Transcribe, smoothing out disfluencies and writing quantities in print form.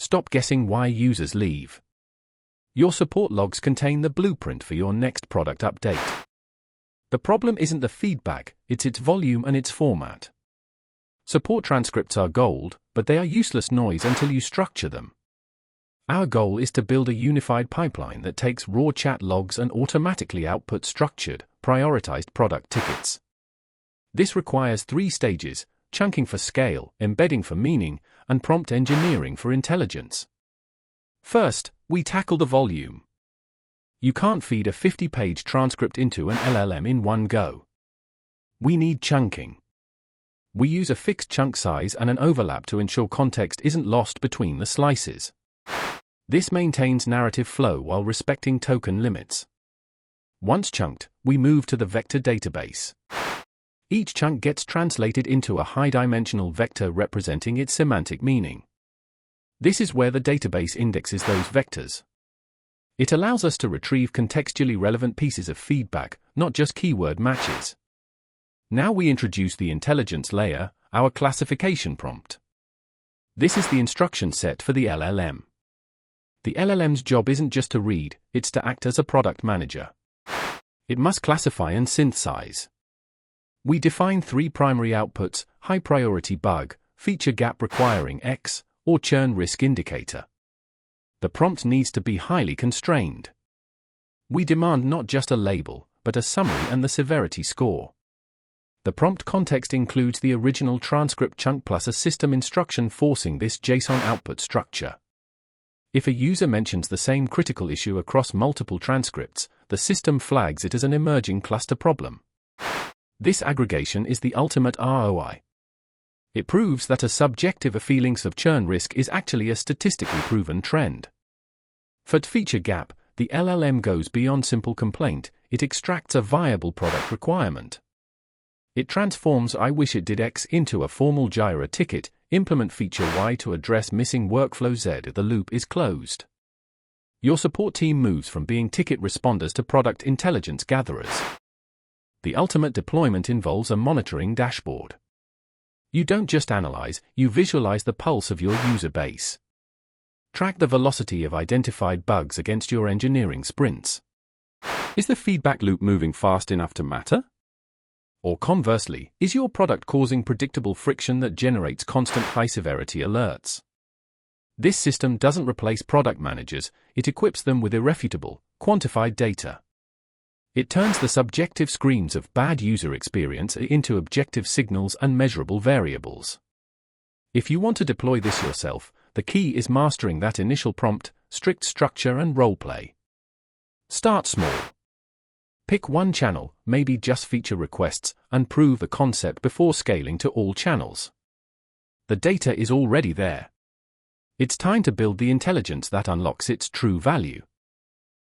Stop guessing why users leave. Your support logs contain the blueprint for your next product update. The problem isn't the feedback, it's its volume and its format. Support transcripts are gold, but they are useless noise until you structure them. Our goal is to build a unified pipeline that takes raw chat logs and automatically outputs structured, prioritized product tickets. This requires 3 stages: chunking for scale, embedding for meaning, and prompt engineering for intelligence. First, we tackle the volume. You can't feed a 50-page transcript into an LLM in one go. We need chunking. We use a fixed chunk size and an overlap to ensure context isn't lost between the slices. This maintains narrative flow while respecting token limits. Once chunked, we move to the vector database. Each chunk gets translated into a high-dimensional vector representing its semantic meaning. This is where the database indexes those vectors. It allows us to retrieve contextually relevant pieces of feedback, not just keyword matches. Now we introduce the intelligence layer, our classification prompt. This is the instruction set for the LLM. The LLM's job isn't just to read, it's to act as a product manager. It must classify and synthesize. We define 3 primary outputs: high priority bug, feature gap requiring X, or churn risk indicator. The prompt needs to be highly constrained. We demand not just a label, but a summary and the severity score. The prompt context includes the original transcript chunk plus a system instruction forcing this JSON output structure. If a user mentions the same critical issue across multiple transcripts, the system flags it as an emerging cluster problem. This aggregation is the ultimate ROI. It proves that a subjective feelings of churn risk is actually a statistically proven trend. For feature gap, the LLM goes beyond simple complaint, it extracts a viable product requirement. It transforms "I wish it did X" into a formal Jira ticket, implement feature Y to address missing workflow Z. The loop is closed. Your support team moves from being ticket responders to product intelligence gatherers. The ultimate deployment involves a monitoring dashboard. You don't just analyze, you visualize the pulse of your user base. Track the velocity of identified bugs against your engineering sprints. Is the feedback loop moving fast enough to matter? Or conversely, is your product causing predictable friction that generates constant high-severity alerts? This system doesn't replace product managers, it equips them with irrefutable, quantified data. It turns the subjective screams of bad user experience into objective signals and measurable variables. If you want to deploy this yourself, the key is mastering that initial prompt, strict structure and roleplay. Start small. Pick one channel, maybe just feature requests, and prove the concept before scaling to all channels. The data is already there. It's time to build the intelligence that unlocks its true value.